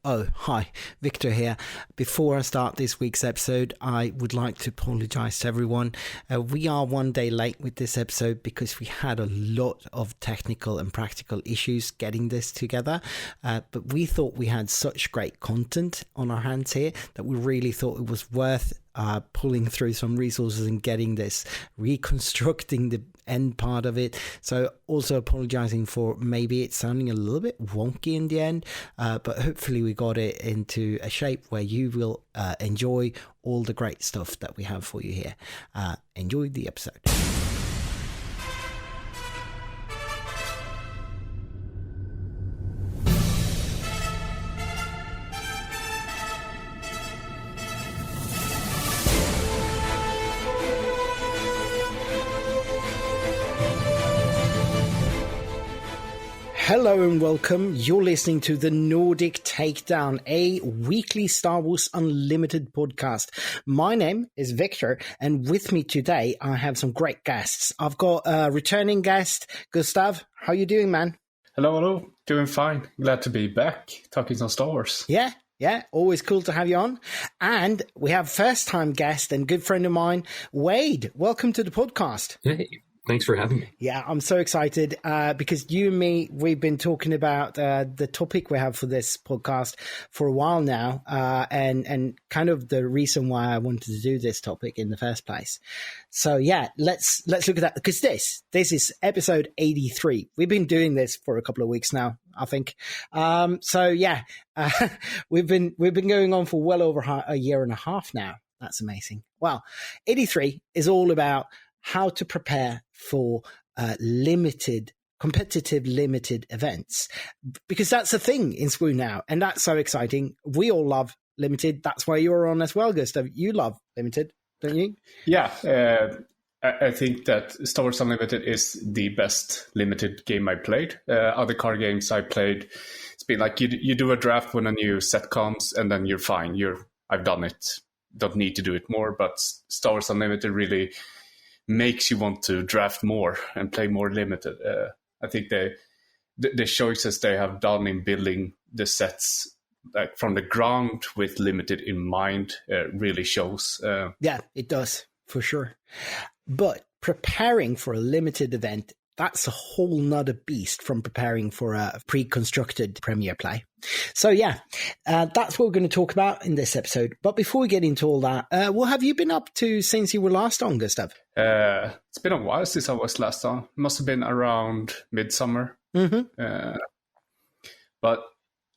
Oh, hi, Viktor here. Before I start this week's episode, I would like to apologize to everyone. We are one day late with this episode because we had a lot of technical and practical issues getting this together. But we thought we had such great content on our hands here that we really thought it was worth pulling through some resources and getting this, reconstructing the end part of it. So also apologizing for maybe it sounding a little bit wonky in the end, but hopefully we got it into a shape where you will enjoy all the great stuff that we have for you here. Enjoy the episode. Hello and welcome. You're listening to the Nordic Takedown, a weekly Star Wars Unlimited podcast. My name is Viktor, and with me today, I have some great guests. I've got a returning guest, Gustav. How you doing, man? Hello. Doing fine. Glad to be back talking some Star Wars. Yeah. Always cool to have you on. And we have first-time guest and good friend of mine, Wade. Welcome to the podcast. Hey. Thanks for having me. Yeah, I'm so excited because you and me, we've been talking about the topic we have for this podcast for a while now, and kind of the reason why I wanted to do this topic in the first place. So yeah, let's look at that, because this is episode 83. We've been doing this for a couple of weeks now, I think. So yeah, we've been going on for well over a year and a half now. That's amazing. Well, 83 is all about how to prepare for competitive limited events, because that's a thing in SWU now, and that's so exciting. We all love limited. That's why you're on as well, Gustav. You love limited, don't you? Yeah, I think that Star Wars Unlimited is the best limited game I played. Other card games I played, it's been like you do a draft when a new set comes, and then you're fine. I've done it. Don't need to do it more. But Star Wars Unlimited really makes you want to draft more and play more limited. I think the choices they have done in building the sets, like from the ground with limited in mind, really shows. Yeah, it does, for sure. But preparing for a limited event, that's a whole nother beast from preparing for a pre-constructed premiere play. So yeah, that's what we're going to talk about in this episode. But before we get into all that, what have you been up to since you were last on, Gustav? It's been a while since I was last on. It must have been around midsummer. Mm-hmm. But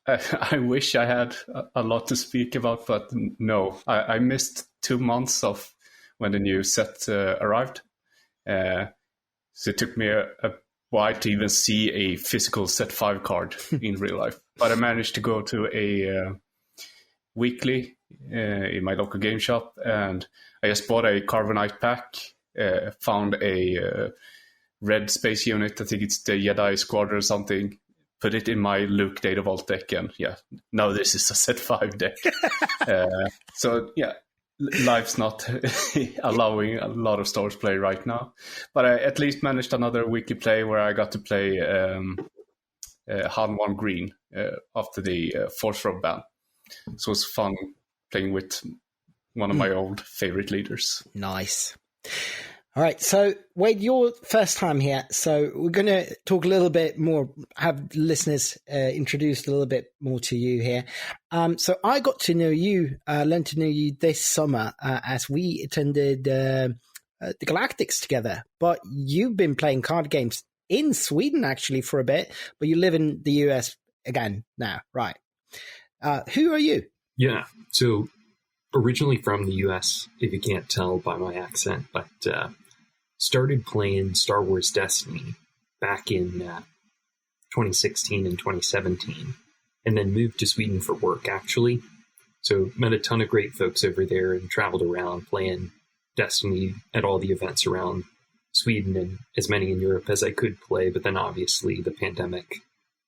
I wish I had a lot to speak about, but no. I missed 2 months of when the new set arrived. So it took me a while to even see a physical set 5 card in real life. But I managed to go to a weekly in my local game shop, and I just bought a Carbonite pack, found a red space unit, I think it's the Jedi Squadron or something, put it in my Luke Data Vault deck, and yeah, now this is a set 5 deck. So yeah, life's not allowing a lot of Star Wars play right now, but I at least managed another weekly play where I got to play Han 1 Green after the Force Row ban. So it was fun playing with one of my old favorite leaders. Nice. All right, so Wade, your first time here, so we're going to talk a little bit more, have listeners introduced a little bit more to you here. So I got to know you, learned to know you this summer as we attended the Galactics together, but you've been playing card games in Sweden actually for a bit, but you live in the US again now, right? Who are you? Yeah, so originally from the US, if you can't tell by my accent, but started playing Star Wars Destiny back in 2016 and 2017, and then moved to Sweden for work, actually. So met a ton of great folks over there and traveled around playing Destiny at all the events around Sweden and as many in Europe as I could play. But then obviously the pandemic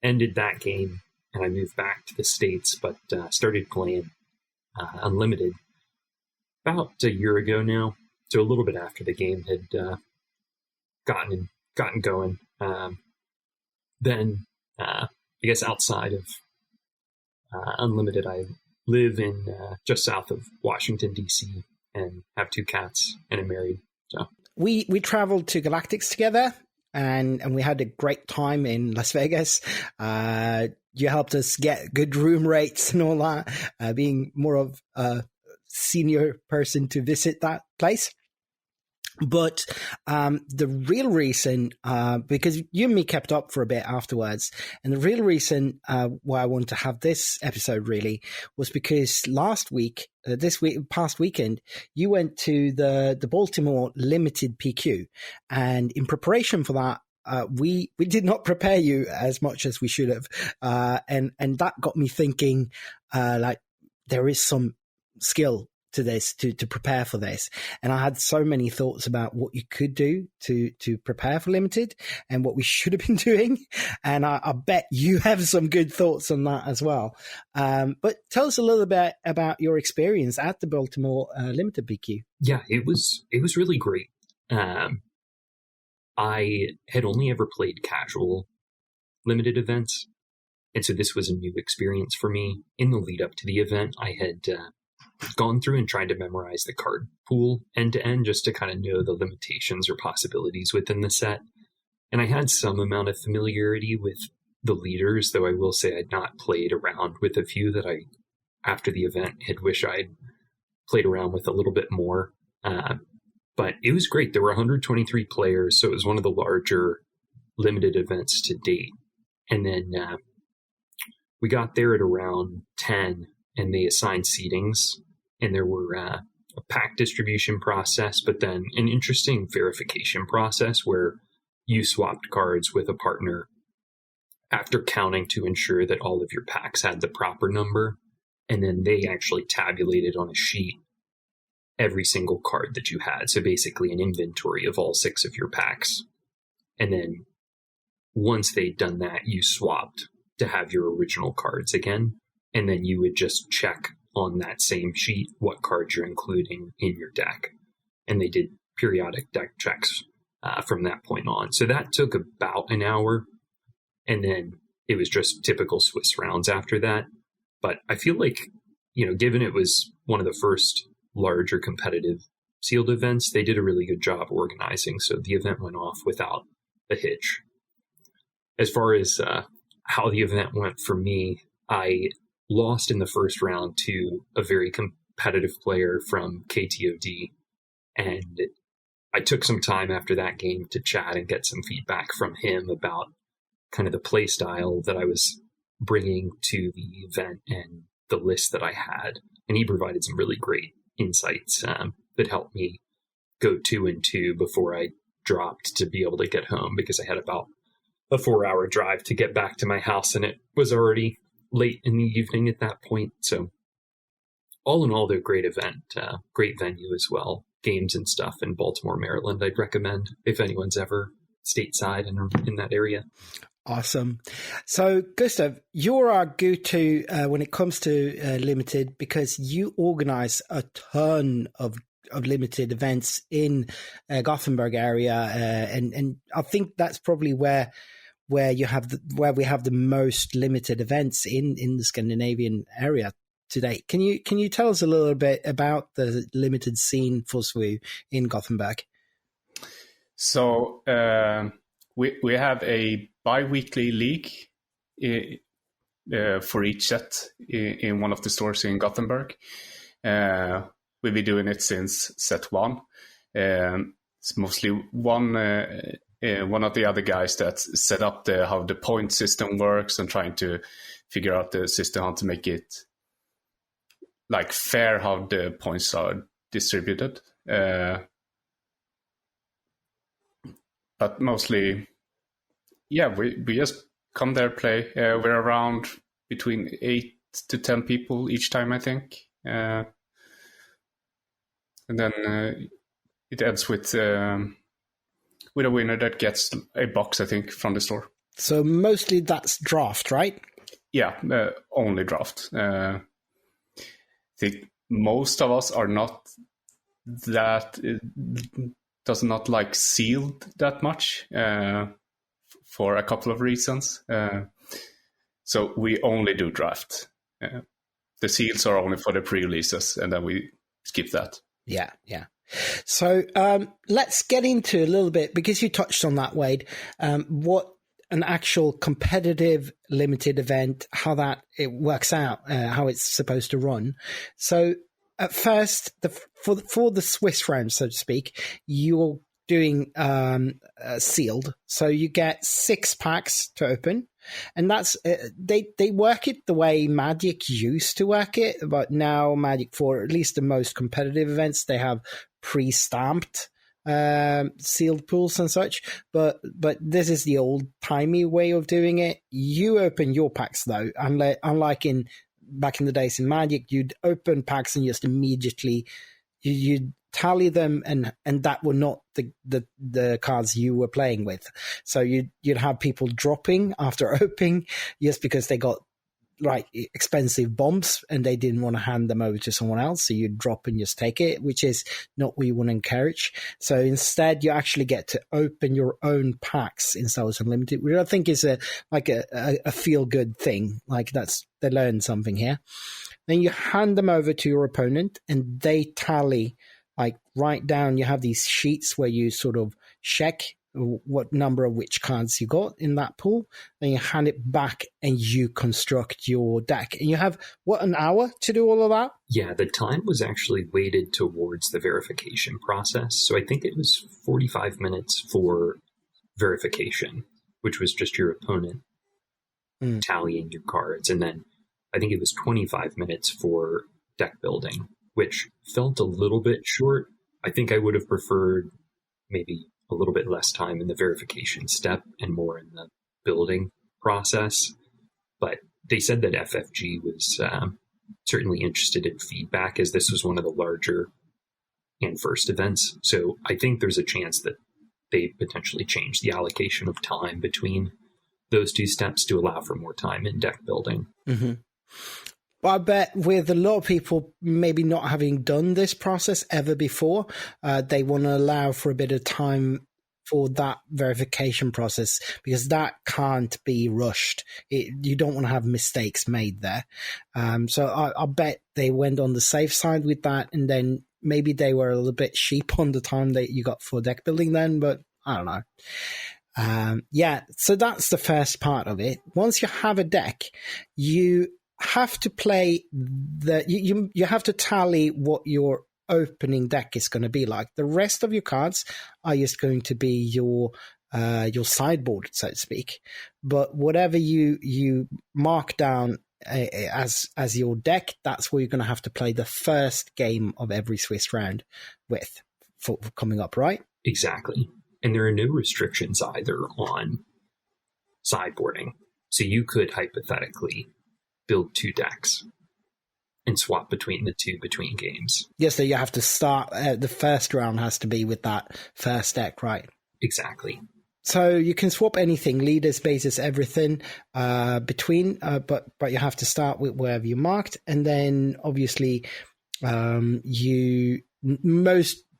ended that game and I moved back to the States, but started playing Unlimited about a year ago now. So a little bit after the game had gotten going. Then I guess outside of Unlimited, I live in just south of Washington, D.C., and have 2 cats and am married. So we traveled to Galactics together, and we had a great time in Las Vegas. You helped us get good room rates and all that, being more of a senior person to visit that place. But the real reason, because you and me kept up for a bit afterwards, and the real reason why I wanted to have this episode really was because last week, past weekend, you went to the Baltimore Limited PQ, and in preparation for that, we did not prepare you as much as we should have, and that got me thinking, like there is some skill to this, to prepare for this. And I had so many thoughts about what you could do to prepare for Limited and what we should have been doing. And I bet you have some good thoughts on that as well. But tell us a little bit about your experience at the Baltimore Limited PQ. Yeah, it was really great. I had only ever played casual Limited events. And so this was a new experience for me. In the lead up to the event, I had gone through and tried to memorize the card pool end to end just to kind of know the limitations or possibilities within the set. And I had some amount of familiarity with the leaders, though I will say I'd not played around with a few that I, after the event, had wished I'd played around with a little bit more. But it was great. There were 123 players, so it was one of the larger Limited events to date. And then we got there at around 10, and they assigned seatings. And there were a pack distribution process, but then an interesting verification process where you swapped cards with a partner after counting to ensure that all of your packs had the proper number. And then they actually tabulated on a sheet every single card that you had. So basically an inventory of all 6 of your packs. And then once they'd done that, you swapped to have your original cards again. And then you would just check on that same sheet what cards you're including in your deck. And they did periodic deck checks from that point on. So that took about an hour. And then it was just typical Swiss rounds after that. But I feel like, given it was one of the first larger competitive sealed events, they did a really good job organizing. So the event went off without a hitch. As far as how the event went for me, I lost in the first round to a very competitive player from KTOD. And I took some time after that game to chat and get some feedback from him about kind of the play style that I was bringing to the event and the list that I had. And he provided some really great insights that helped me go 2-2 before I dropped to be able to get home, because I had about a 4-hour drive to get back to my house, and it was already late in the evening at that point. So all in all, they're a great event, great venue as well. Games and stuff in Baltimore, Maryland, I'd recommend if anyone's ever stateside and in that area. Awesome. So, Gustav, you're our go-to when it comes to Limited, because you organize a ton of Limited events in Gothenburg area, and I think that's probably where we have the most Limited events in the Scandinavian area today. Can you tell us a little bit about the Limited scene for SWU in Gothenburg? So we have a bi-weekly league for each set in one of the stores in Gothenburg. We've been doing it since set 1. It's mostly one of the other guys that set up how the point system works and trying to figure out the system, how to make it like fair, how the points are distributed. But mostly, yeah, we just come there, play. We're around between 8 to 10 people each time, I think. And then it ends with a winner that gets a box, I think, from the store. So mostly that's draft, right? Yeah, only draft. I think most of us are not that... does not like sealed that much for a couple of reasons. So we only do draft. The seals are only for the pre-releases, and then we skip that. Yeah. So let's get into a little bit, because you touched on that, Wade, what an actual competitive limited event, how it works out, how it's supposed to run. So at first, for the Swiss round, so to speak, you're doing sealed. So you get 6 packs to open. And that's they work it the way Magic used to work it, but now Magic, for at least the most competitive events, they have pre-stamped sealed pools and such. But this is the old-timey way of doing it. You open your packs, though, unlike back in the days in Magic, you'd open packs and just immediately you'd tally them, and that were not the cards you were playing with. So you'd have people dropping after opening just because they got like expensive bombs and they didn't want to hand them over to someone else. So you'd drop and just take it, which is not what you want to encourage. So instead, you actually get to open your own packs in Star Wars Unlimited, which I think is a feel good thing. Like they learned something here. Then you hand them over to your opponent and they tally. Like write down, you have these sheets where you sort of check what number of which cards you got in that pool. Then you hand it back and you construct your deck. And you have, an hour to do all of that? Yeah, the time was actually weighted towards the verification process. So I think it was 45 minutes for verification, which was just your opponent tallying your cards. And then I think it was 25 minutes for deck building, which felt a little bit short. I think I would have preferred maybe a little bit less time in the verification step and more in the building process. But they said that FFG was certainly interested in feedback, as this was one of the larger and first events. So I think there's a chance that they potentially change the allocation of time between those two steps to allow for more time in deck building. Mm-hmm. Well, I bet with a lot of people maybe not having done this process ever before, they want to allow for a bit of time for that verification process, because that can't be rushed. You don't want to have mistakes made there. So I bet they went on the safe side with that, and then maybe they were a little bit cheap on the time that you got for deck building then, but I don't know. So that's the first part of it. Once you have a deck, you have to play you have to tally what your opening deck is going to be like. The rest of your cards are just going to be your sideboard, so to speak. But whatever you mark down as your deck, that's what you're going to have to play the first game of every Swiss round with for coming up, right? Exactly. And there are no restrictions either on sideboarding. So you could hypothetically build 2 decks and swap between the two between games. Yes, so you have to start, the first round has to be with that first deck, right? Exactly. So you can swap anything, leaders, bases, everything between, but you have to start with wherever you marked. And then obviously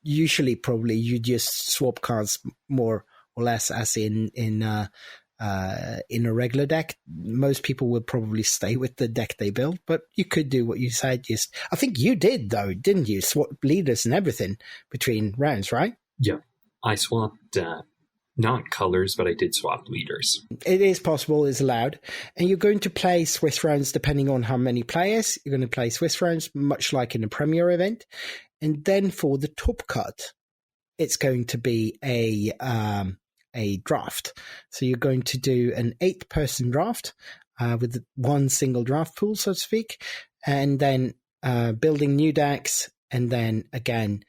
usually probably you just swap cards more or less as in a regular deck. Most people would probably stay with the deck they built, but you could do what you said. I think you did though, didn't you? Swap leaders and everything between rounds, right? Yeah, I swapped not colors, but I did swap leaders. It is possible, it's allowed. And you're going to play Swiss rounds depending on how many players. You're going to play Swiss rounds, much like in a Premier event. And then for the top cut, it's going to be a draft. So you're going to do an 8-person draft with one single draft pool, so to speak, and then building new decks, and then again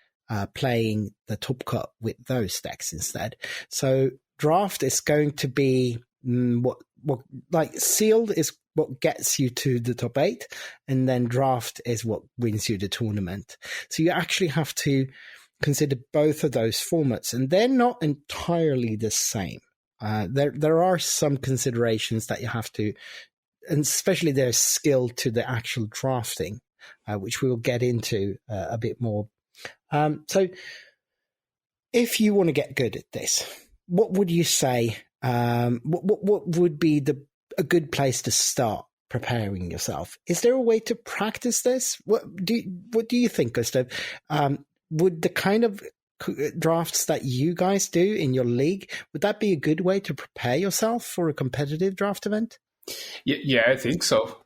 playing the top cut with those decks instead. So draft is going to be what like sealed is what gets you to the top 8, and then draft is what wins you the tournament. So you actually have to consider both of those formats, and they're not entirely the same. There are some considerations that you have to, and especially there's skill to the actual drafting, which we will get into a bit more. So if you want to get good at this, what would you say? What would be a good place to start preparing yourself. Is there a way to practice this? What do you think, Gustav? Would the kind of drafts that you guys do in your league, would that be a good way to prepare yourself for a competitive draft event? Yeah, I think so.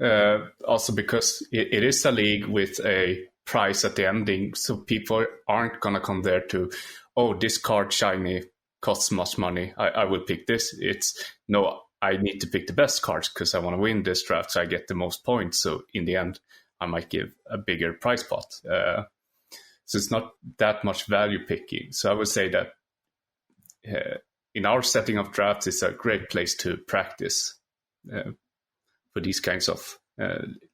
Also because it is a league with a prize at the ending, so people aren't going to come there to, oh, this card shiny costs much money, I will pick this. It's, no, I need to pick the best cards because I want to win this draft so I get the most points. So in the end, I might give a bigger prize pot. So it's not that much value picking. So I would say that in our setting of drafts, it's a great place to practice for these kinds of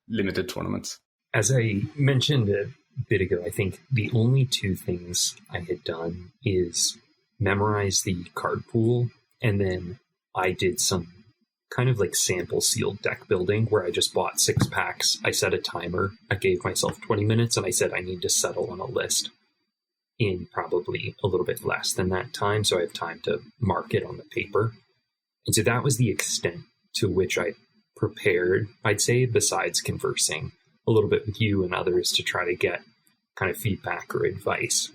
limited tournaments. As I mentioned a bit ago, I think the only two things I had done is memorize the card pool, and then I did some kind of like sample sealed deck building where I just bought 6 packs. I set a timer. I gave myself 20 minutes and I said I need to settle on a list in probably a little bit less than that time, so I have time to mark it on the paper. And so that was the extent to which I prepared, I'd say, besides conversing a little bit with you and others to try to get kind of feedback or advice.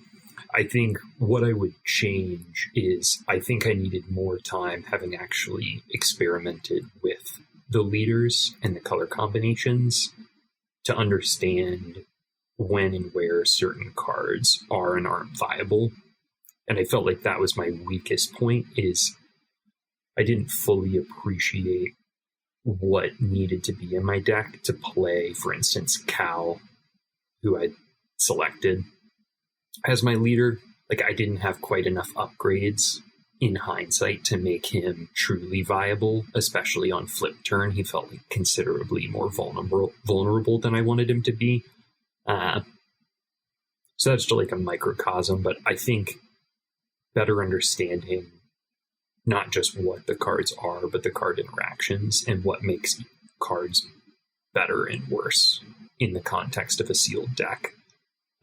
I think what I would change is I think I needed more time having actually experimented with the leaders and the color combinations to understand when and where certain cards are and aren't viable. And I felt like that was my weakest point, is I didn't fully appreciate what needed to be in my deck to play, for instance, Cal, who I selected as my leader. Like, I didn't have quite enough upgrades in hindsight to make him truly viable, especially on flip turn. He felt like considerably more vulnerable than I wanted him to be. So that's just like a microcosm, but I think better understanding not just what the cards are, but the card interactions and what makes cards better and worse in the context of a sealed deck.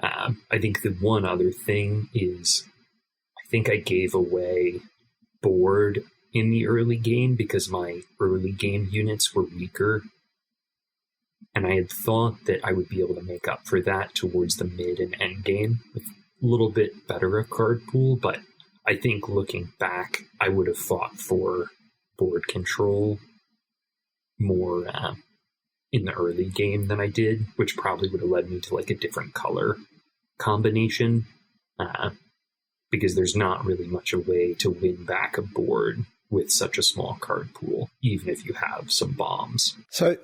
I think the one other thing is I think I gave away board in the early game because my early game units were weaker. And I had thought that I would be able to make up for that towards the mid and end game with a little bit better a card pool. But I think looking back, I would have fought for board control more in the early game than I did, which probably would have led me to like a different color combination, because there's not really much a way to win back a board with such a small card pool, even if you have some bombs. So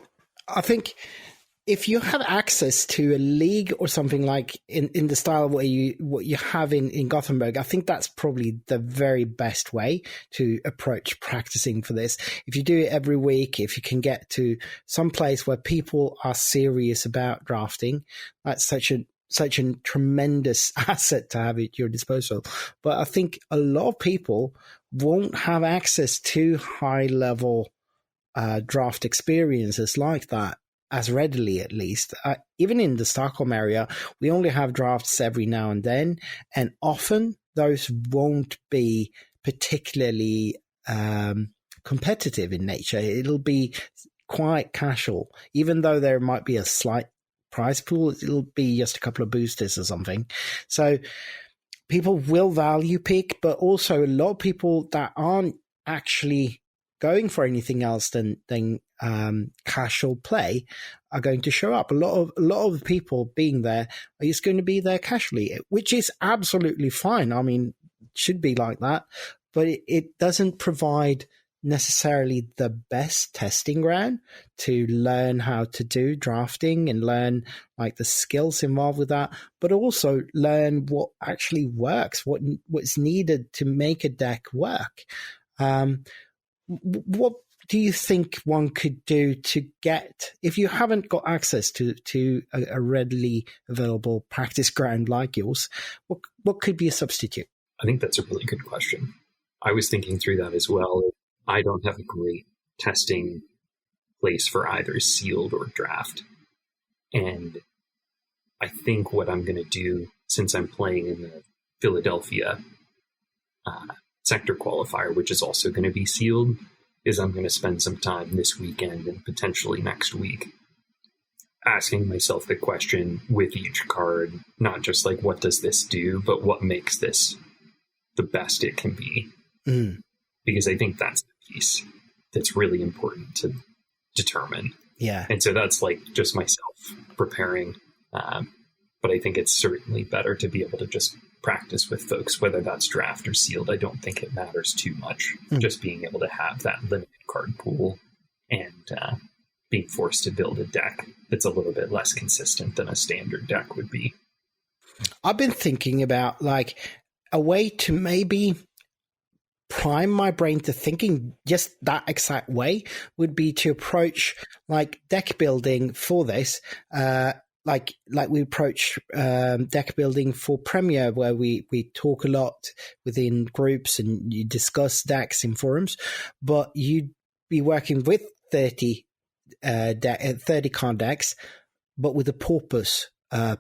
I think if you have access to a league or something like in the style of what you have in Gothenburg, I think that's probably the very best way to approach practicing for this. If you do it every week, if you can get to some place where people are serious about drafting, that's such a tremendous asset to have at your disposal. But I think a lot of people won't have access to high level draft experiences like that as readily, at least. Even in the Stockholm area, we only have drafts every now and then, and often those won't be particularly competitive in nature. It'll be quite casual, even though there might be a slight prize pool. It'll be just a couple of boosters or something. So people will value pick, but also a lot of people that aren't actually going for anything else than casual play are going to show up. A lot of people being there are just going to be there casually, which is absolutely fine. I mean, it should be like that, but it doesn't provide necessarily the best testing ground to learn how to do drafting and learn like the skills involved with that, but also learn what actually works, what's needed to make a deck work. What do you think one could do to get, if you haven't got access to a readily available practice ground like yours, what could be a substitute? I think that's a really good question. I was thinking through that as well. I don't have a great testing place for either sealed or draft. And I think what I'm going to do, since I'm playing in the Philadelphia sector qualifier, which is also going to be sealed, is I'm going to spend some time this weekend and potentially next week asking myself the question with each card, not just like, what does this do, but what makes this the best it can be? Because I think that's the piece that's really important to determine. Yeah. And so that's like just myself preparing. But I think it's certainly better to be able to just practice with folks, whether that's draft or sealed. I don't think it matters too much. Just being able to have that limited card pool and being forced to build a deck that's a little bit less consistent than a standard deck would be. I've been thinking about like a way to maybe prime my brain to thinking just that exact way would be to approach like deck building for this, like we approach deck building for Premier, where we talk a lot within groups and you discuss decks in forums, but you'd be working with 30 card decks, but with a porpoise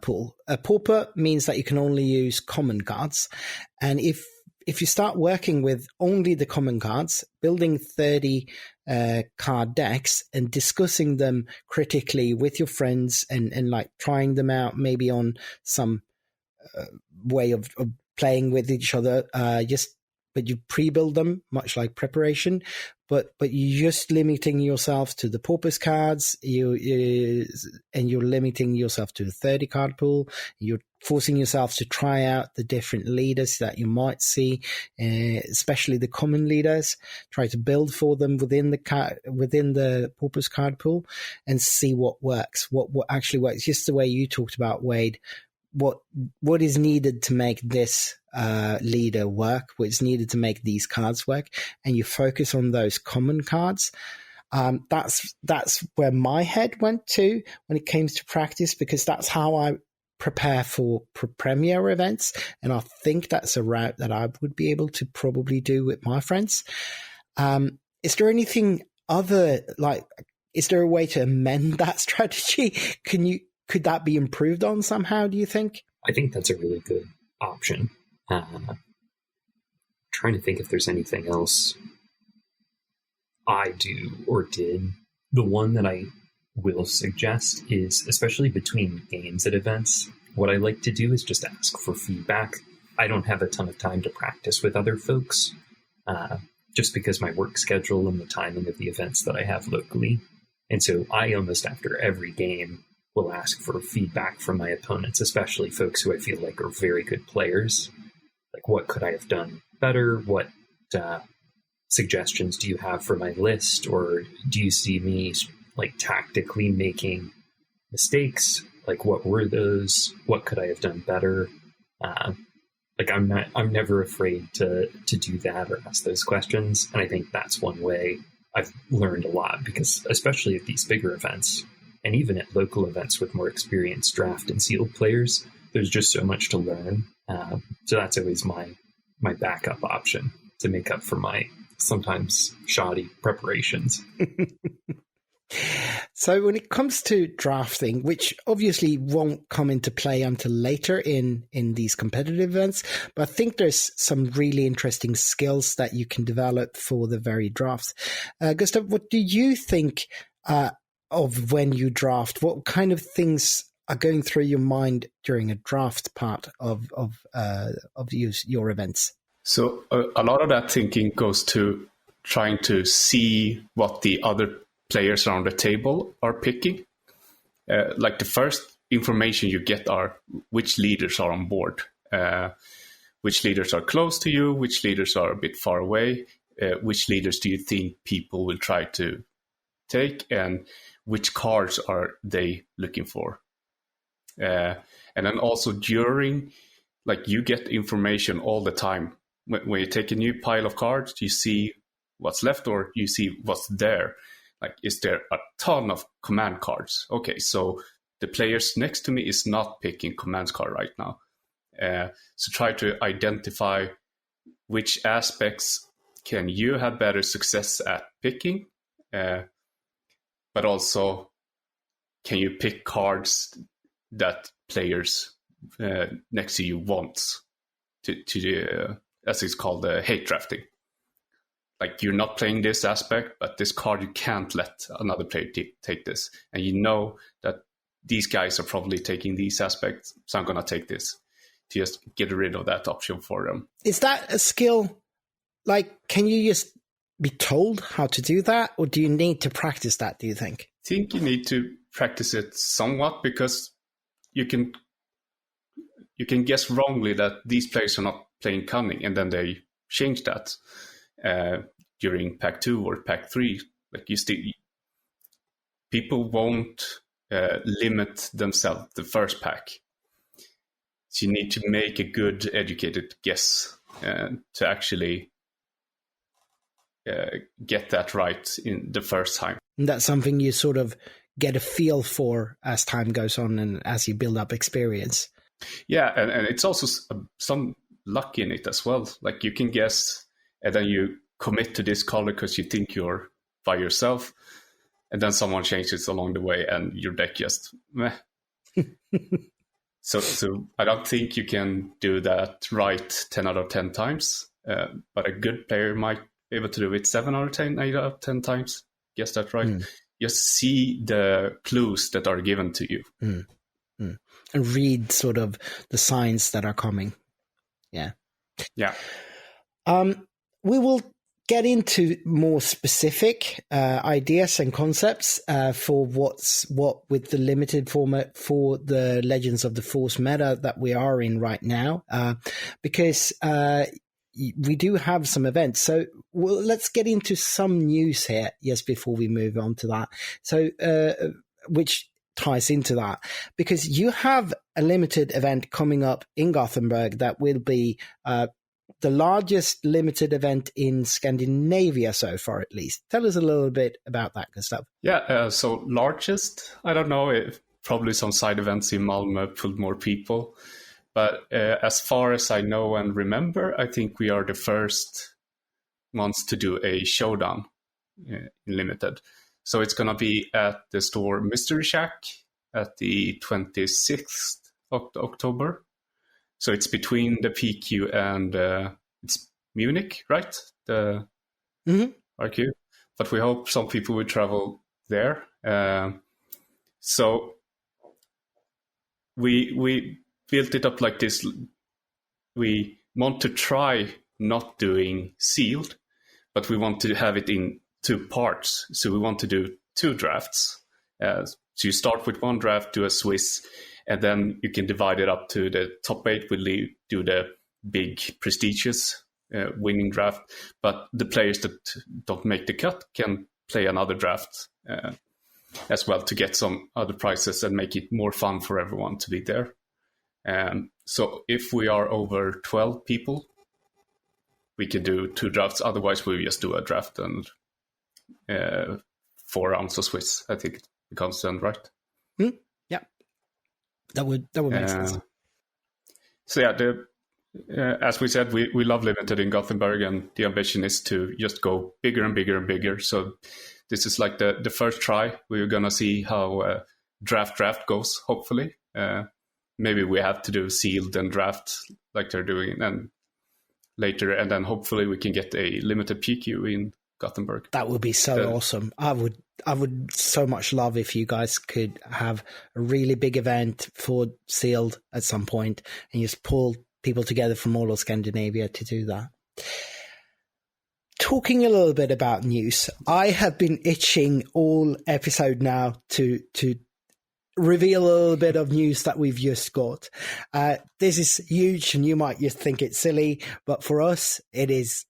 pool. A pauper means that you can only use common cards, and if you start working with only the common cards, building 30 card decks and discussing them critically with your friends and like trying them out maybe on some way of playing with each other, but you pre-build them, much like preparation, but you're just limiting yourself to the porpoise cards, and you're limiting yourself to a 30 card pool. You're forcing yourself to try out the different leaders that you might see, especially the common leaders. Try to build for them within the porpoise card pool and see what works, what actually works. Just the way you talked about, Wade, what is needed to make this leader work, what's needed to make these cards work, and you focus on those common cards. That's where my head went to when it came to practice, because that's how I prepare for Premier events, and I think that's a route that I would be able to probably do with my friends. Is there anything is there a way to amend that strategy? Could that be improved on somehow, do you think? I think that's a really good option. Trying to think if there's anything else I do or did. The one that I will suggest is, especially between games at events, what I like to do is just ask for feedback. I don't have a ton of time to practice with other folks, just because my work schedule and the timing of the events that I have locally. And so I almost after every game will ask for feedback from my opponents, especially folks who I feel like are very good players. Like, what could I have done better? What suggestions do you have for my list? Or do you see me like tactically making mistakes? Like, what were those? What could I have done better? I'm never afraid to do that or ask those questions. And I think that's one way I've learned a lot, because especially at these bigger events, and even at local events with more experienced draft and sealed players, there's just so much to learn. So that's always my backup option to make up for my sometimes shoddy preparations. So when it comes to drafting, which obviously won't come into play until later in these competitive events, but I think there's some really interesting skills that you can develop for the very draft. Gustav, what do you think of when you draft? What kind of things are going through your mind during a draft part of your events? So a lot of that thinking goes to trying to see what the other players around the table are picking. Like the first information you get are which leaders are on board, which leaders are close to you, which leaders are a bit far away, which leaders do you think people will try to take, and which cards are they looking for. And then also during, like, you get information all the time. When you take a new pile of cards, you see what's left or you see what's there. Like, is there a ton of command cards? Okay, so the players next to me is not picking command card right now. So try to identify which aspects can you have better success at picking, but also can you pick cards that players next to you wants to as it's called hate drafting. like you're not playing this aspect, but this card you can't let another player take this, and you know that these guys are probably taking these aspects, so I'm gonna take this to just get rid of that option for them. Is that a skill? Like, can you just be told how to do that, or do you need to practice that, do you think? I think you need to practice it somewhat, because you can guess wrongly that these players are not playing cunning, and then they change that during pack 2 or pack 3. Like, people won't limit themselves the first pack. So you need to make a good educated guess to actually get that right in the first time. And that's something you sort of get a feel for as time goes on and as you build up experience. Yeah, and it's also some luck in it as well. Like, you can guess, and then you commit to this color because you think you're by yourself, and then someone changes along the way, and your deck just meh. So I don't think you can do that right 10 out of 10 times, but a good player might be able to do it 7 out of 10, 8 out of 10 times. Guess that right. Just see the clues that are given to you. And read sort of the signs that are coming. Yeah. We will get into more specific ideas and concepts for what with the limited format for the Legends of the Force meta that we are in right now, because we do have some events. So let's get into some news here, yes, before we move on to that. So which ties into that, because you have a limited event coming up in Gothenburg that will be the largest limited event in Scandinavia so far, at least. Tell us a little bit about that, Gustav. Yeah, so largest, I don't know, if probably some side events in Malmö pulled more people. But as far as I know and remember, I think we are the first ones to do a showdown in limited. So it's going to be at the store Mystery Shack at the 26th of October. So it's between the PQ and it's Munich, right? The RQ. But we hope some people will travel there. So we built it up like this. We want to try not doing sealed, but we want to have it in 2 parts. So we want to do 2 drafts. So you start with 1 draft, do a Swiss, and then you can divide it up to the top 8. We'll do the big, prestigious winning draft. But the players that don't make the cut can play another draft as well to get some other prizes and make it more fun for everyone to be there. So if we are over 12 people, we can do 2 drafts. Otherwise, we just do a draft and 4 rounds of Swiss. I think it becomes then, right? Yeah, that would make sense. So yeah, as we said, we love limited in Gothenburg, and the ambition is to just go bigger and bigger and bigger. So this is like the first try. We're gonna see how draft goes. Hopefully, maybe we have to do sealed and draft like they're doing, and later, and then hopefully we can get a limited PQ in Gothenburg. That would be so awesome. I would so much love if you guys could have a really big event for sealed at some point and just pull people together from all of Scandinavia to do that. Talking a little bit about news, I have been itching all episode now to reveal a little bit of news that we've just got. This is huge, and you might just think it's silly, but for us, it is.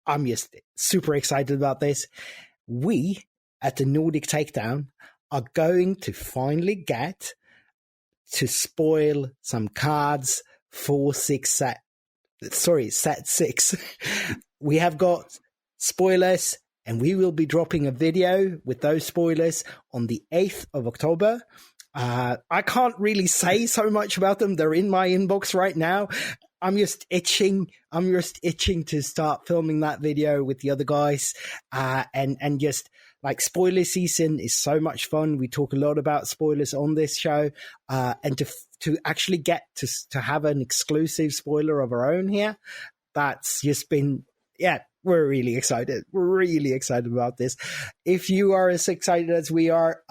I'm just super excited about this. We at the Nordic Takedown are going to finally get to spoil some cards for set 6. We have got spoilers, and we will be dropping a video with those spoilers on the 8th of October. I can't really say so much about them. They're in my inbox right now. I'm just itching to start filming that video with the other guys. And just like, spoiler season is so much fun. We talk a lot about spoilers on this show. And to actually get to have an exclusive spoiler of our own here, that's just been, we're really excited. We're really excited about this. If you are as excited as we are,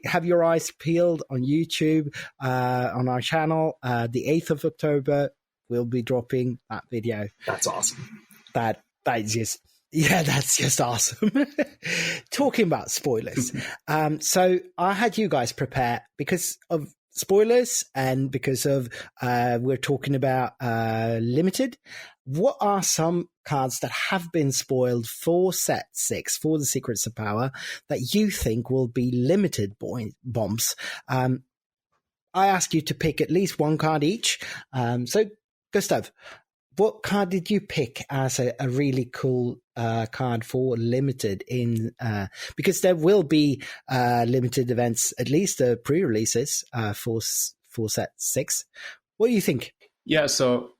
have your eyes peeled on YouTube, on our channel. The 8th of October, we'll be dropping that video. That's awesome. That is just, yeah, that's just awesome. Talking about spoilers. So I had you guys prepare because of spoilers and because of we're talking about Limited. What are some cards that have been spoiled for set 6 for the Secrets of Power that you think will be limited bombs? I ask you to pick at least one card each. So Gustav, what card did you pick as a really cool card for limited in because there will be limited events, at least the pre-releases for set 6. What do you think? Yeah, so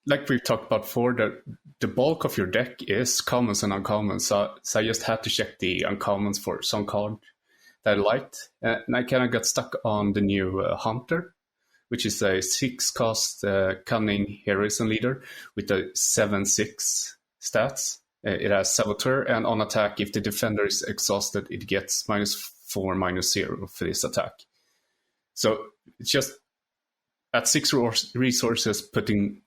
like we've talked about before, the bulk of your deck is commons and uncommons. So I just had to check the uncommons for some card that I liked. And I kind of got stuck on the new Hunter, which is a 6-cost cunning heroism leader with a 7/6 stats. It has Saboteur, and on attack, if the defender is exhausted, it gets -4/-0 for this attack. So it's just at 6 resources, putting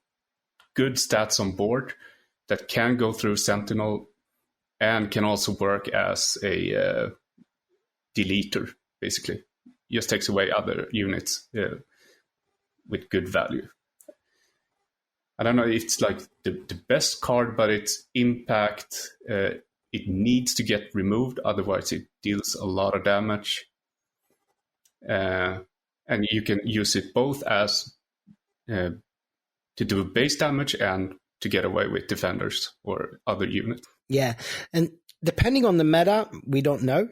good stats on board that can go through Sentinel and can also work as a deleter, basically. Just takes away other units with good value. I don't know if it's like the best card, but its impact, it needs to get removed. Otherwise, it deals a lot of damage. And you can use it both as to do base damage and to get away with defenders or other units. Yeah, and depending on the meta, we don't know.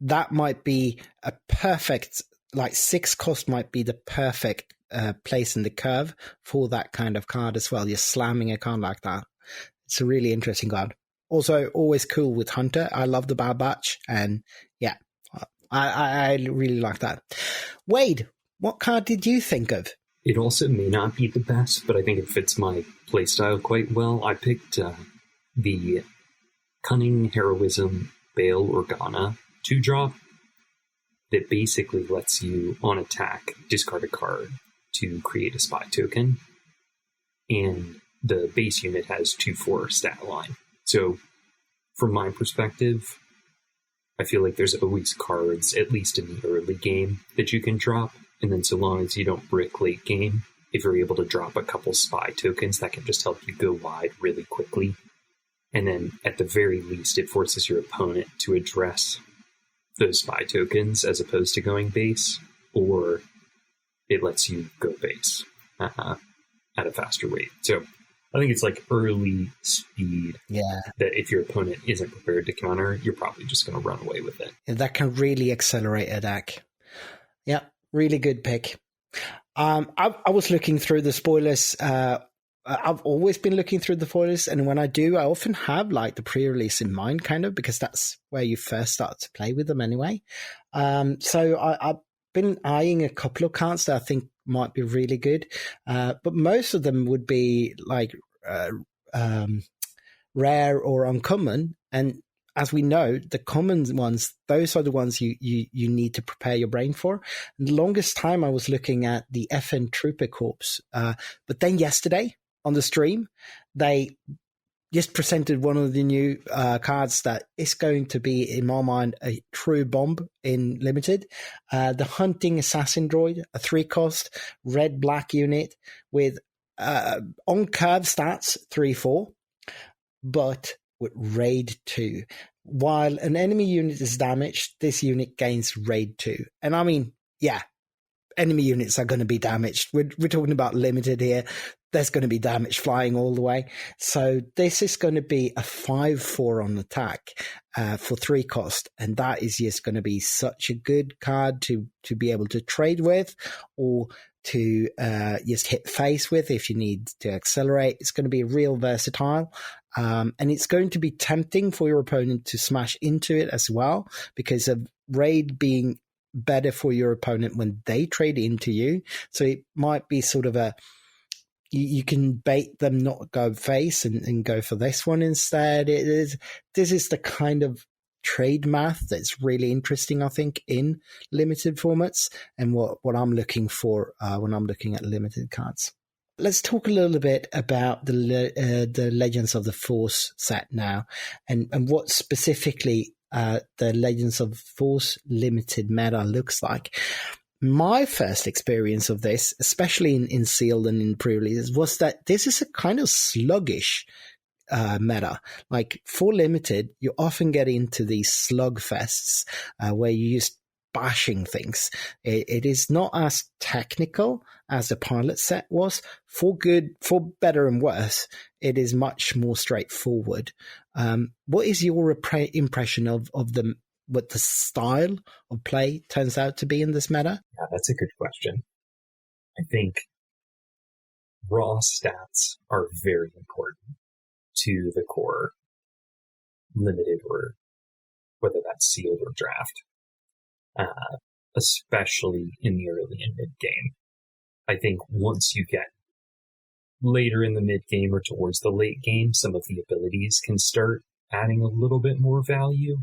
That might be a perfect, like 6 cost might be the perfect place in the curve for that kind of card as well. You're slamming a card like that. It's a really interesting card. Also, always cool with Hunter. I love the Bad Batch, and yeah, I really like that. Wade, what card did you think of? It also may not be the best, but I think it fits my playstyle quite well. I picked the Cunning Heroism Bail Organa 2-drop that basically lets you, on attack, discard a card to create a spy token. And the base unit has 2/4 stat line. So, from my perspective, I feel like there's always cards, at least in the early game, that you can drop. And then so long as you don't brick late game, if you're able to drop a couple spy tokens, that can just help you go wide really quickly. And then at the very least, it forces your opponent to address those spy tokens as opposed to going base, or it lets you go base at a faster rate. So I think it's like early speed. Yeah. That if your opponent isn't prepared to counter, you're probably just going to run away with it. And that can really accelerate a deck. Yeah, really good pick. I was looking through the spoilers. I've always been looking through the spoilers, and when I do, I often have like the pre-release in mind, kind of, because that's where you first start to play with them anyway. So I've been eyeing a couple of cards that I think might be really good, but most of them would be like rare or uncommon. And as we know, the common ones, those are the ones you need to prepare your brain for. And the longest time I was looking at the FN Trooper Corps, but then yesterday on the stream, they just presented one of the new cards that is going to be, in my mind, a true bomb in Limited. The Hunting Assassin Droid, a 3-cost red-black unit with on-curve stats 3/4, but with Raid 2. While an enemy unit is damaged, this unit gains Raid 2. And I mean, yeah, enemy units are going to be damaged. We're talking about Limited here. There's going to be damage flying all the way. So this is going to be a 5/4 on attack for 3 cost. And that is just going to be such a good card to be able to trade with, or to just hit face with if you need to accelerate. It's going to be real versatile. And it's going to be tempting for your opponent to smash into it as well, because of Raid being better for your opponent when they trade into you. So it might be sort of a you can bait them not go face and go for this one instead. This is the kind of trade math that's really interesting, I think, in limited formats, and what I'm looking for when I'm looking at limited cards. Let's talk a little bit about the Legends of the Force set now, and what specifically the Legends of the Force limited meta looks like. My first experience of this, especially in sealed and in pre-releases, was that this is a kind of sluggish meta. Like for limited, you often get into these slugfests where you just bashing things. It is not as technical as the pilot set was. For better and worse, it is much more straightforward. What is your impression of what the style of play turns out to be in this meta? Yeah, that's a good question. I think raw stats are very important to the core limited, or whether that's sealed or draft, especially in the early and mid game. I think once you get later in the mid game or towards the late game, some of the abilities can start adding a little bit more value.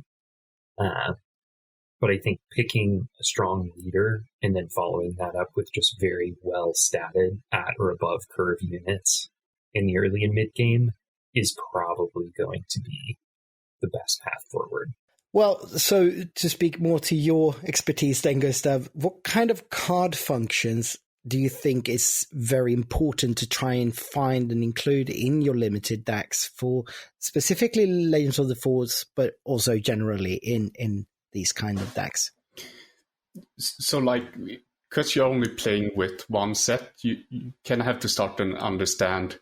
But I think picking a strong leader and then following that up with just very well statted at or above curve units in the early and mid game is probably going to be the best path forward. Well, so to speak more to your expertise then, Gustav, what kind of card functions do you think is very important to try and find and include in your limited decks for specifically Legends of the Force, but also generally in these kind of decks? So like, because you're only playing with one set, you kind of have to start and understand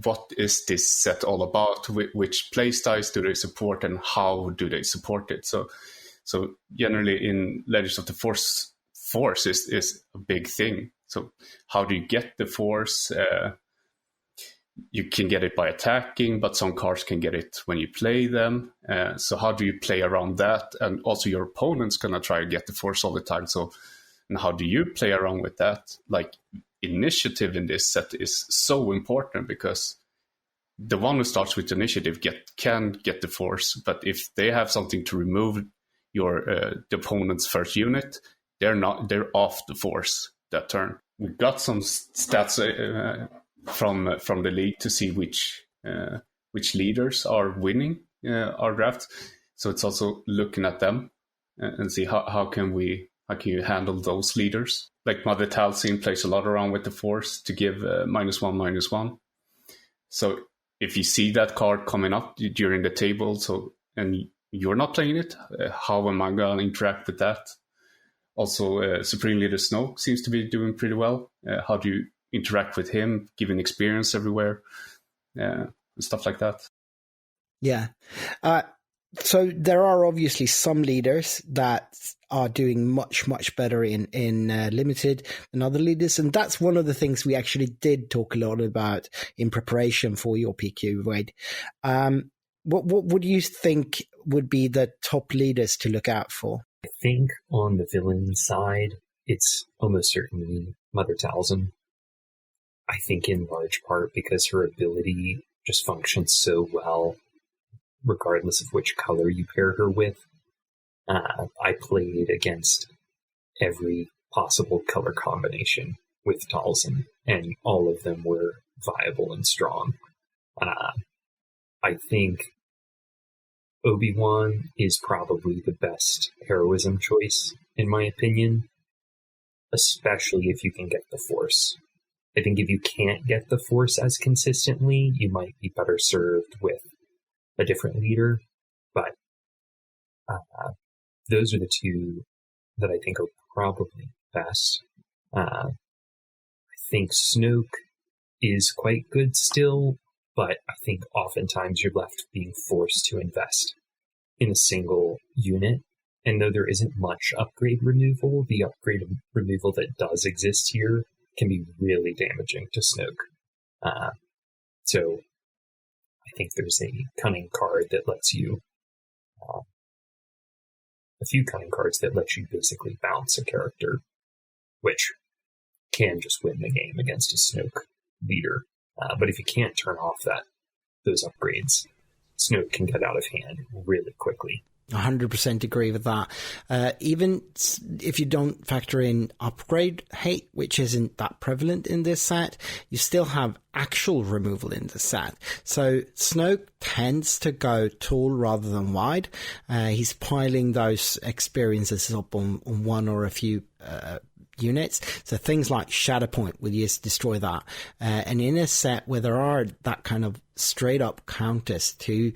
what is this set all about, which play styles do they support and how do they support it. So generally in Legends of the Force is a big thing. So how do you get the Force? You can get it by attacking, but some cards can get it when you play them. So how do you play around that? And also your opponent's going to try to get the Force all the time. So, and how do you play around with that? Like, initiative in this set is so important, because the one who starts with initiative can get the Force, but if they have something to remove the opponent's first unit, they're off the Force that turn. We got some stats from the league to see which leaders are winning our draft. So it's also looking at them and see how can you handle those leaders. Like Mother Talcine plays a lot around with the Force to give -1/-1. So if you see that card coming up during the table, and you're not playing it, how am I going to interact with that? Also, Supreme Leader Snoke seems to be doing pretty well. How do you interact with him, giving experience everywhere, and stuff like that? Yeah. So there are obviously some leaders that are doing much, much better in limited than other leaders. And that's one of the things we actually did talk a lot about in preparation for your PQ, Wade. What would you think would be the top leaders to look out for? I think on the villain side, it's almost certainly Mother Talcine. I think in large part because her ability just functions so well, regardless of which color you pair her with. I played against every possible color combination with Talcine, and all of them were viable and strong. I think Obi-Wan is probably the best heroism choice, in my opinion, especially if you can get the Force. I think if you can't get the Force as consistently, you might be better served with a different leader, but those are the two that I think are probably best. I think Snoke is quite good still, but I think oftentimes you're left being forced to invest in a single unit. And though there isn't much upgrade removal, the upgrade removal that does exist here can be really damaging to Snoke. So I think there's a cunning card that lets you, a few cunning cards that let you basically bounce a character, which can just win the game against a Snoke leader. But if you can't turn off those upgrades, Snoke can get out of hand really quickly. 100% agree with that. Even if you don't factor in upgrade hate, which isn't that prevalent in this set, you still have actual removal in the set. So Snoke tends to go tall rather than wide. He's piling those experiences up on one or a few units. So things like Shatterpoint will just destroy that. And in a set where there are that kind of straight up counters to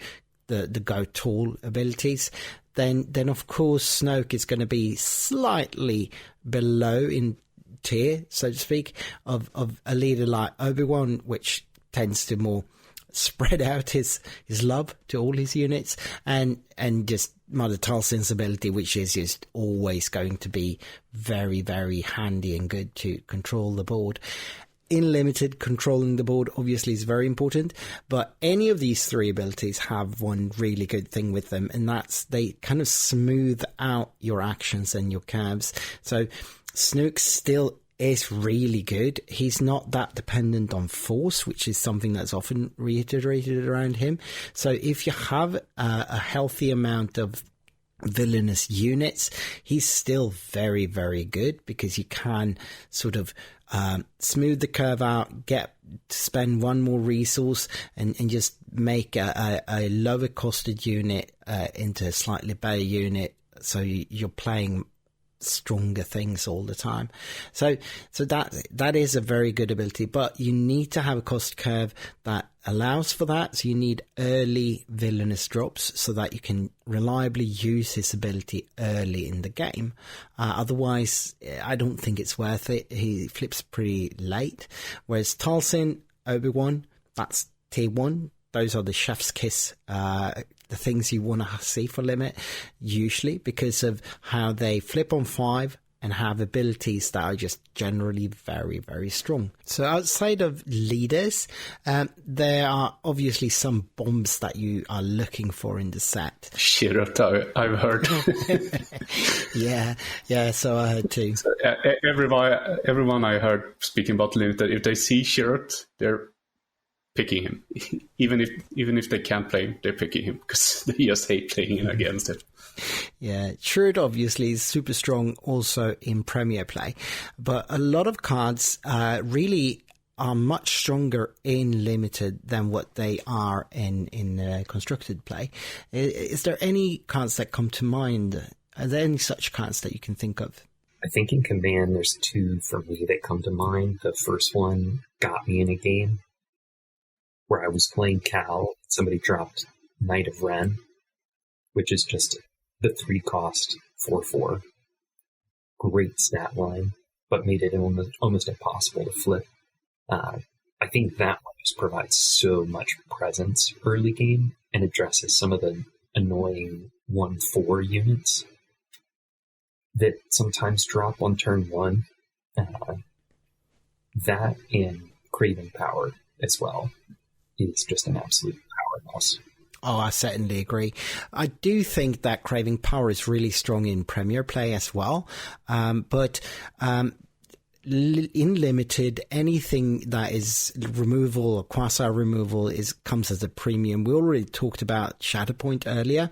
the go tall abilities, then of course Snoke is going to be slightly below in tier, so to speak, of a leader like Obi-Wan, which tends to more spread out his love to all his units, and just Mother Talzin's ability, which is just always going to be very, very handy and good to control the board. In Limited, controlling the board obviously is very important, but any of these three abilities have one really good thing with them, and that's they kind of smooth out your actions and your curves. So Snoke still is really good. He's not that dependent on force, which is something that's often reiterated around him. So if you have a healthy amount of villainous units, he's still very, very good, because you can sort of smooth the curve out, get to spend one more resource and just make a lower costed unit into a slightly better unit, so you're playing stronger things all the time. So that is a very good ability, but you need to have a cost curve that allows for that. So you need early villainous drops so that you can reliably use his ability early in the game. Otherwise, I don't think it's worth it. He flips pretty late. Whereas Talzin, Obi-Wan, that's tier 1. Those are the chef's kiss, the things you want to see for Limit, usually because of how they flip on 5 and have abilities that are just generally very, very strong. So outside of leaders, there are obviously some bombs that you are looking for in the set. Shirot, I've heard. Yeah, so I heard too. So, everyone I heard speaking about Limited, if they see Shirot, they're picking him. Even if they can't play him, they're picking him because they just hate playing against it. Yeah, Shirot obviously is super strong also in Premier play, but a lot of cards really are much stronger in Limited than what they are in constructed play. Is there any cards that come to mind? Are there any such cards that you can think of? I think in Command there's two for me that come to mind. The first one got me in a game where I was playing Cal. Somebody dropped Knight of Ren, which is just the 3-cost 4/4. Great stat line, but made it almost impossible to flip. I think that one just provides so much presence early game and addresses some of the annoying 1/4 units that sometimes drop on turn 1. That and Craving Power as well is just an absolute powerhouse. Oh, I certainly agree. I do think that Craving Power is really strong in Premier play as well. But in Limited, anything that is removal or quasi-removal comes as a premium. We already talked about Shatterpoint earlier.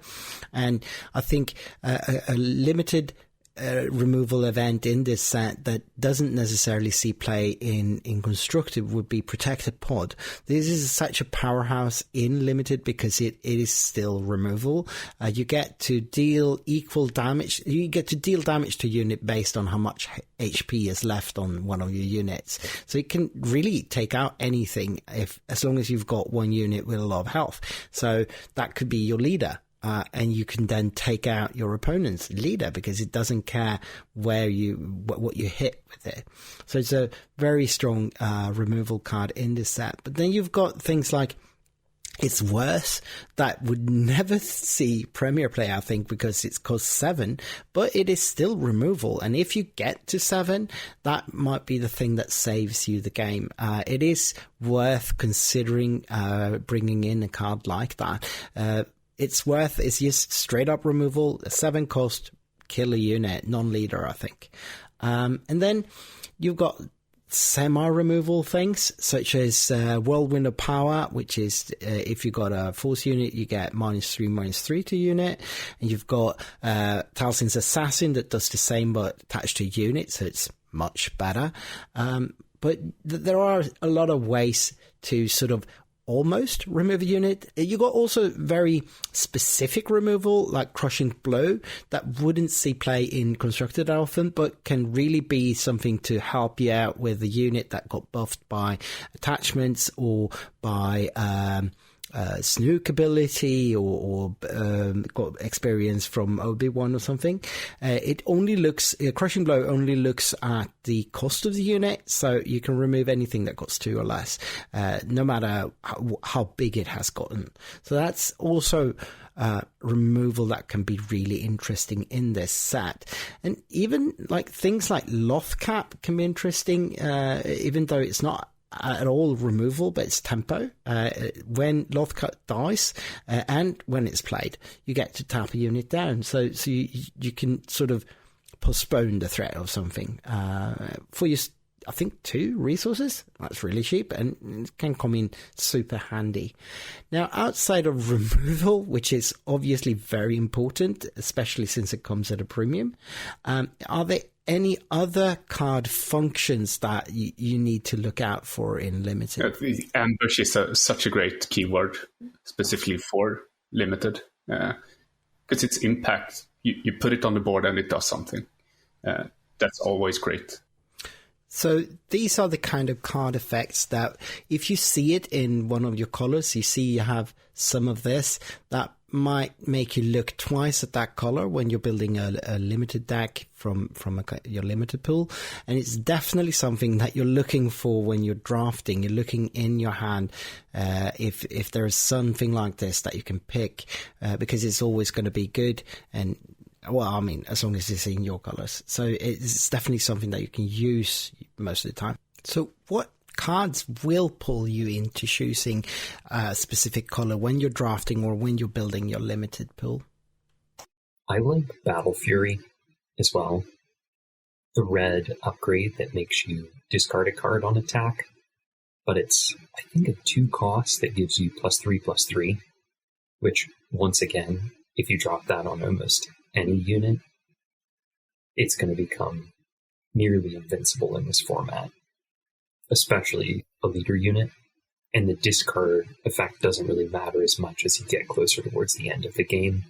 And I think a Limited removal event in this set that doesn't necessarily see play in constructed would be Protected Pod. This is such a powerhouse in Limited because it is still removal. You get to deal equal damage. You get to deal damage to a unit based on how much HP is left on one of your units. So it can really take out anything as long as you've got one unit with a lot of health. So that could be your leader. And you can then take out your opponent's leader because it doesn't care what you hit with it. So it's a very strong removal card in this set. But then you've got things like It's Worse that would never see Premier play, I think, because it's cost 7, but it is still removal. And if you get to 7, that might be the thing that saves you the game. It is worth considering bringing in a card like that. It's Worth is just straight up removal, a 7 cost, kill a unit, non-leader, I think. And then you've got semi-removal things, such as Whirlwind of Power, which is if you've got a force unit, you get -3/-3 to unit. And you've got Talzin's Assassin that does the same but attached to unit, so it's much better. But there are a lot of ways to sort of almost remove a unit. You got also very specific removal, like Crushing Blow, that wouldn't see play in Constructed often, but can really be something to help you out with a unit that got buffed by attachments or by Snook ability or got experience from Obi-Wan or something. It only looks, Crushing Blow only looks at the cost of the unit, so you can remove anything that costs 2 or less, no matter how big it has gotten. So that's also removal that can be really interesting in this set. And even like things like Lothcap can be interesting, even though it's not at all removal, but it's tempo. When Lothcap dies and when it's played, you get to tap a unit down, so you can sort of postpone the threat of something for your, I think, 2 resources. That's really cheap and it can come in super handy. Now, outside of removal, which is obviously very important, especially since it comes at a premium, are there any other card functions that you need to look out for in Limited? Ambush is such a great keyword, specifically for Limited, because its impact, you put it on the board and it does something. That's always great. So these are the kind of card effects that if you see it in one of your colors, you see you have some of this, that might make you look twice at that color when you're building a limited deck from your limited pool. And it's definitely something that you're looking for when you're drafting. You're looking in your hand if there is something like this that you can pick, because it's always going to be good. And well, I mean, as long as it's in your colors. So it's definitely something that you can use most of the time. So what cards will pull you into choosing a specific color when you're drafting or when you're building your limited pool? I like Battle Fury as well. The red upgrade that makes you discard a card on attack, but it's, I think, a 2 cost that gives you +3/+3, which, once again, if you drop that on almost any unit, it's going to become nearly invincible in this format, especially a leader unit. And the discard effect doesn't really matter as much as you get closer towards the end of the game,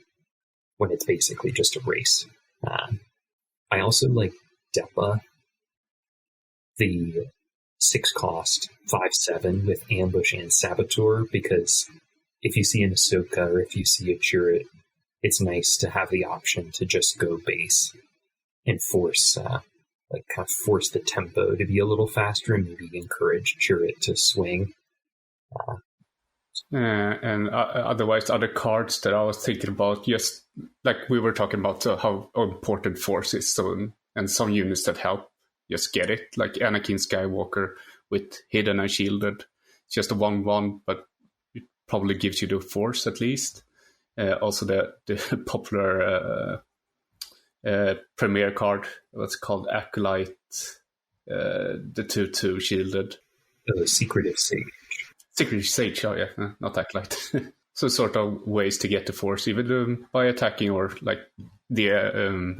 when it's basically just a race. I also like Depa, the 6 cost 5/7 with Ambush and Saboteur, because if you see an Ahsoka or if you see a Chirrut, it's nice to have the option to just go base and force the tempo to be a little faster and maybe encourage Chirrut to swing. And otherwise, other cards that I was thinking about, just like we were talking about how important Force is, and some units that help just get it, like Anakin Skywalker with Hidden and Shielded. It's just a 1/1, but it probably gives you the Force at least. Also the popular premier card, what's called Acolyte, the 2/2 Shielded. Secretive Sage. Secretive Sage, oh yeah, not Acolyte. So sort of ways to get the Force, even by attacking or like the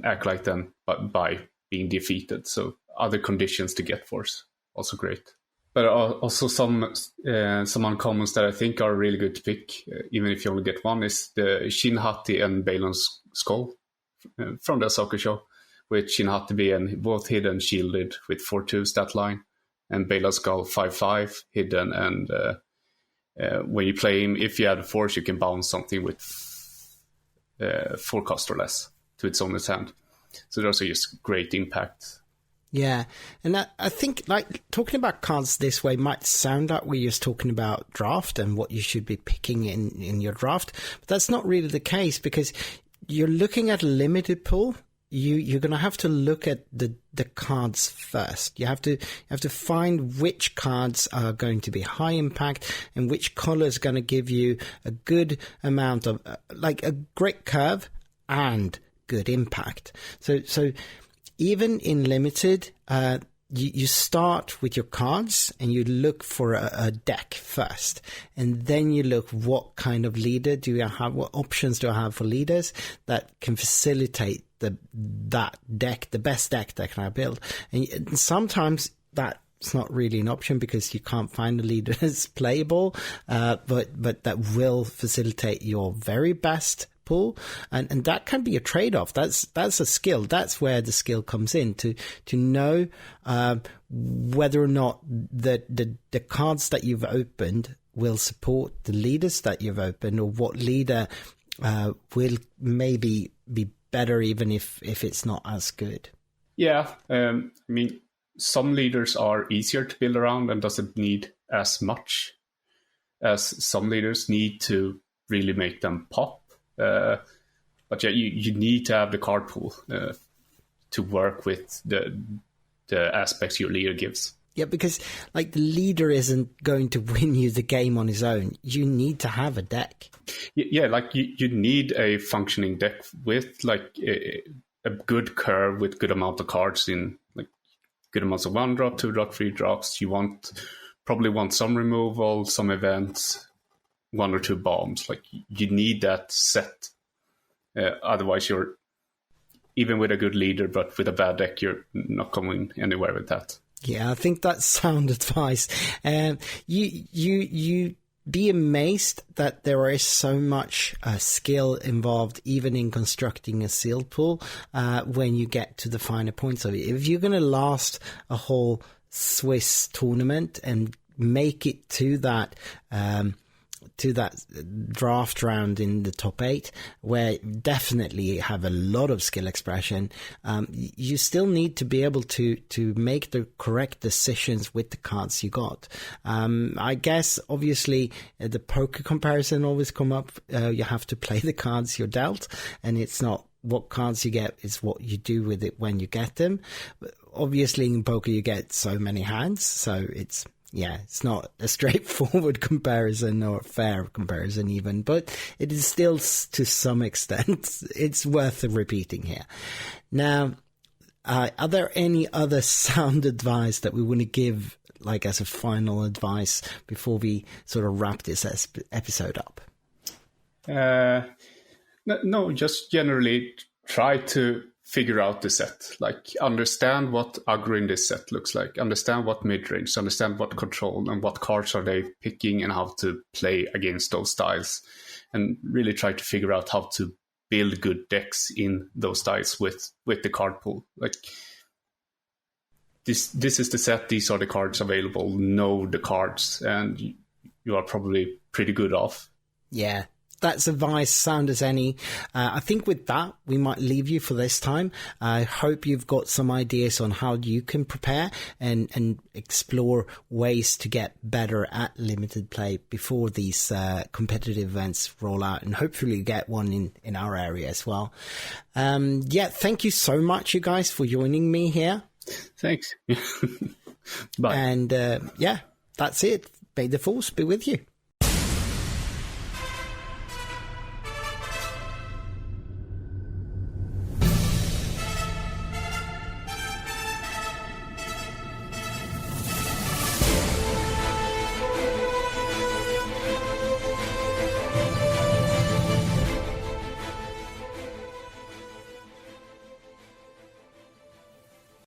Acolyte then by being defeated. So other conditions to get Force, also great. But also some uncommons that I think are really good to pick, even if you only get one, is the Shin Hati and Balon's Skull from the Ahsoka show, with Shin Hati being both hidden, shielded with 4/2 stat line, and Balon's Skull 5/5 hidden, and when you play him, if you add a Force, you can bounce something with 4 cost or less to its owner's hand. So those are just great impact. Yeah, and I think like talking about cards this way might sound like we're just talking about draft and what you should be picking in your draft, but that's not really the case, because you're looking at a limited pool. You're going to have to look at the cards first. You have to find which cards are going to be high impact and which color is going to give you a good amount of like a great curve and good impact. So even in Limited, you start with your cards and you look for a deck first, and then you look what kind of leader do you have, what options do I have for leaders that can facilitate that deck, the best deck that can I build. And sometimes that's not really an option because you can't find a leader that's playable, but that will facilitate your very best pool, and that can be a trade-off. That's a skill. That's where the skill comes in, to know whether or not the cards that you've opened will support the leaders that you've opened, or what leader will maybe be better even if it's not as good. Yeah, I mean, some leaders are easier to build around and doesn't need as much as some leaders need to really make them pop. But yeah, you need to have the card pool to work with the aspects your leader gives. Yeah, because like the leader isn't going to win you the game on his own. You need to have a deck. Yeah, like you need a functioning deck with like a good curve with good amount of cards in, like good amounts of 1-drop, 2-drop, 3-drops. You probably want some removal, some events, 1 or 2 bombs. Like you need that set. Otherwise, you're, even with a good leader, but with a bad deck, you're not going anywhere with that. Yeah, I think that's sound advice. You be amazed that there is so much skill involved, even in constructing a sealed pool, when you get to the finer points of it. If you're going to last a whole Swiss tournament and make it to that draft round in the top 8, where definitely have a lot of skill expression, you still need to be able to make the correct decisions with the cards you got. I guess obviously the poker comparison always come up. You have to play the cards you're dealt, and it's not what cards you get, it's what you do with it when you get them. Obviously in poker you get so many hands, so it's not a straightforward comparison or a fair comparison even, but it is still, to some extent, it's worth repeating here. Now, are there any other sound advice that we want to give, like as a final advice, before we sort of wrap this episode up? No, just generally try to figure out the set, like understand what aggro in this set looks like, understand what mid-range, understand what control and what cards are they picking and how to play against those styles, and really try to figure out how to build good decks in those styles with the card pool. Like this is the set, these are the cards available, know the cards, and you are probably pretty good off. Yeah. That's advice, sound as any. I think with that, we might leave you for this time. I hope you've got some ideas on how you can prepare and explore ways to get better at limited play before these competitive events roll out, and hopefully get one in our area as well. Thank you so much, you guys, for joining me here. Thanks. Bye. And that's it. May the force be with you.